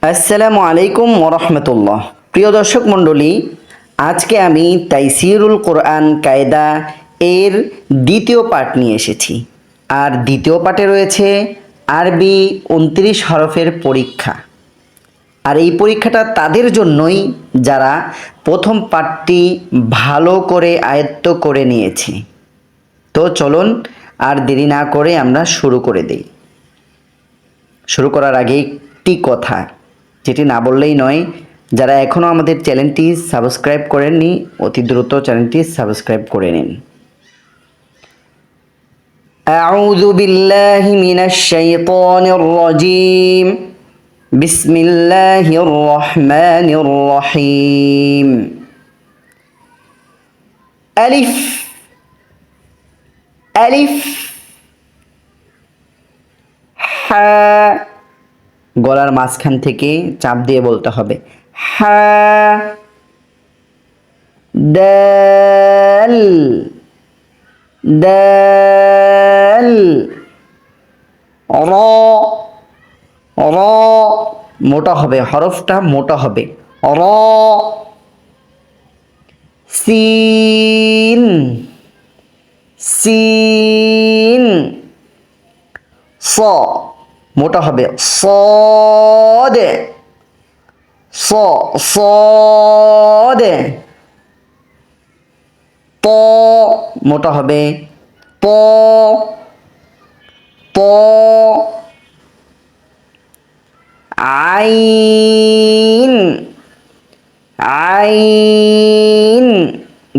আসসালামু আলাইকুম ওরহমতুল্লাহ। প্রিয় দর্শক মণ্ডলী, আজকে আমি তাইসিরুল কোরআন কায়দা এর দ্বিতীয় পাঠ নিয়ে এসেছি। আর দ্বিতীয় পাঠে রয়েছে আরবি 29 হরফের পরীক্ষা। আর এই পরীক্ষাটা তাদের জন্যই যারা প্রথম পাঠটি ভালো করে আয়ত্ত করে নিয়েছে। তো চলুন আর দেরি না করে আমরা শুরু করে দেই। শুরু করার আগে একটি কথা, যেটি না বললেই নয়, যারা এখনও আমাদের চ্যানেলটি সাবস্ক্রাইব করেননি অতি দ্রুত চ্যানেলটি সাবস্ক্রাইব করে নিন। আউযু বিল্লাহি মিনাশ শাইতানির রাজীম। বিসমিল্লাহির রহমানির রহিম। আলিফ আলিফ হা, গলার মাঝখান থেকে চাপ দিয়ে বলতে হবে হা। দাল দাল র র, মোটা হবে, হরফটা মোটা হবে। র। সিন সিন স, মোটা হবে। সদ সদ। ত, মোটা হবে। ত ত। আইন আইন,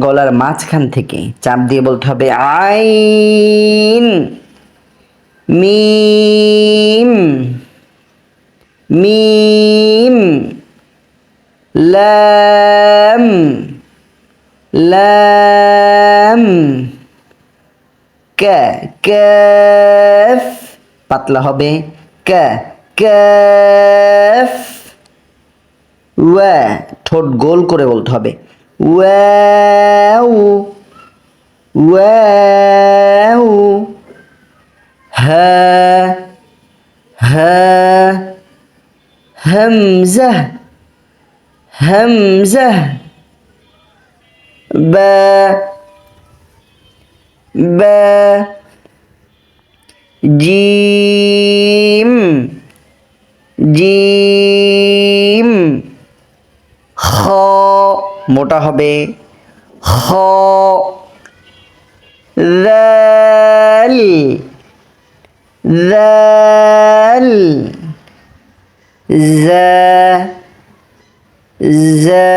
গলার মাঝখান থেকে চাপ দিয়ে বলতে হবে আইন। মিম মিম লাম লাম কাফ, পাতলা হবে। কাফ। ওয়া, ঠোঁট গোল করে বলতে হবে ওয়াও ওয়াও। হা হা হামজা হামজা। বা বা জিম জিম। খ, মোটা হবে। খ। দাল দাল জা জা।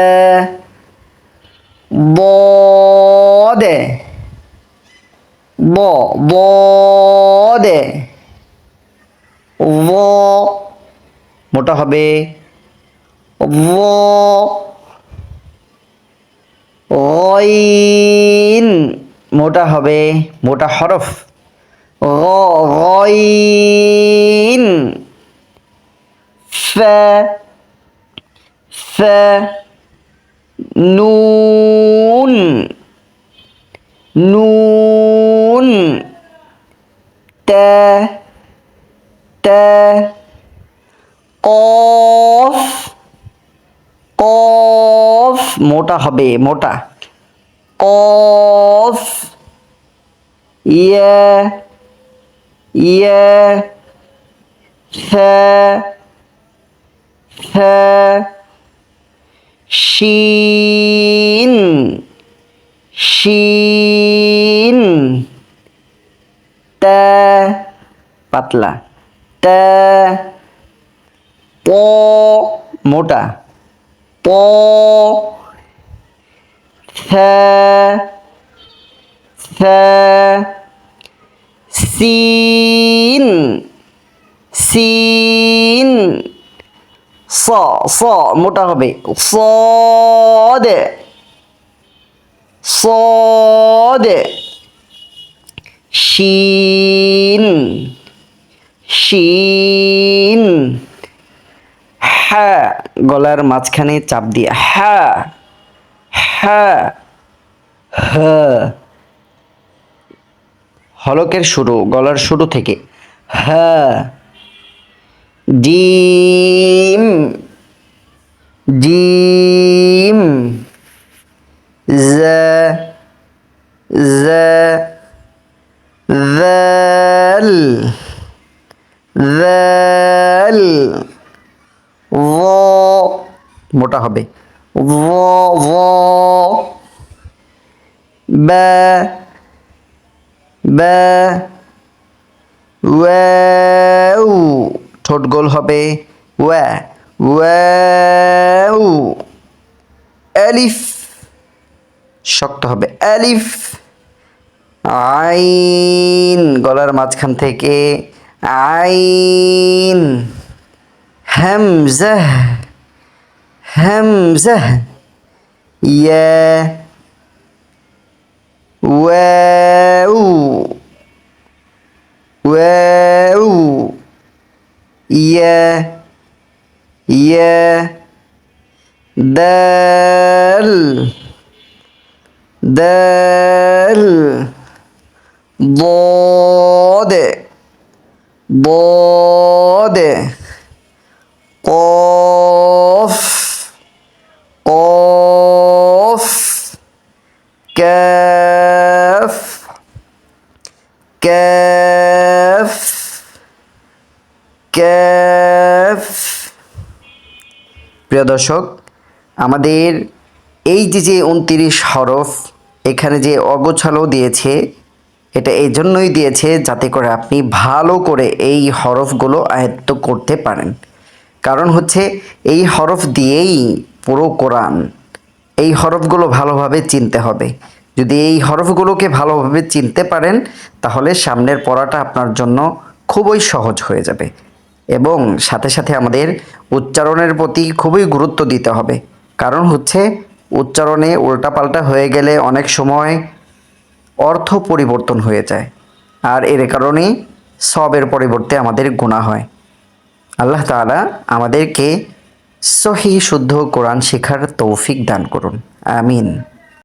ضاد ضاد ظ, মোটা হবে। ظ। গইন, মোটা হবে, মোটা হরফ। গইন। ফা ফা। নুন নুন। তা তা। কফ কফ, মোটা হবে, মোটা। কফ। ইয়া ইয়া। থা থা। শিন শিন। তা, পাতলা। তা। প, মোটা। প। থা থা। Scene scene. স স, মোটা হবে। সদ সদ। শিন শিন। হা, গলার মাঝখানে চাপ দিয়ে হা হা। হ, হলকের শুরু, গলার শুরু থেকে হা জিম জিম জা জা যাল যাল মোটা হবে বা বা ওয়াও ঠোঁট গোল হবে ওয়া ওয়াও আলিফ শক্ত হবে আলিফ আইন গলার মাঝখান থেকে আইন হামজাহ হামজাহ ইয়া ওয়াও ওয়াও ইয়া ইয়া দাল দাল ضاد ضاد قاف قاف كاف كاف كاف প্রিয় দর্শক আমাদের এই যে 29 হরফ এখানে যে অগোছালো দিয়েছে এটা এই জন্যই দিয়েছে যাতে করে আপনি ভালো করে এই হরফগুলো আয়ত্ত করতে পারেন। কারণ হচ্ছে এই হরফ দিয়েই পুরো কোরআন। এই হরফগুলো ভালোভাবে চিনতে হবে। যদি এই হরফগুলোকে ভালোভাবে চিনতে পারেন তাহলে সামনের পড়াটা আপনার জন্য খুবই সহজ হয়ে যাবে। এবং সাথে সাথে আমাদের উচ্চারণের প্রতি খুবই গুরুত্ব দিতে হবে। কারণ হচ্ছে উচ্চারণে উল্টাপাল্টা হয়ে গেলে অনেক সময় অর্থ পরিবর্তন হয়ে যায়, আর এর কারণে সবের পরিবর্তে আমাদের গুনাহ হয়। আল্লাহ তাআলা আমাদেরকে সহি শুদ্ধ কোরআন শেখার তৌফিক দান করুন, আমিন।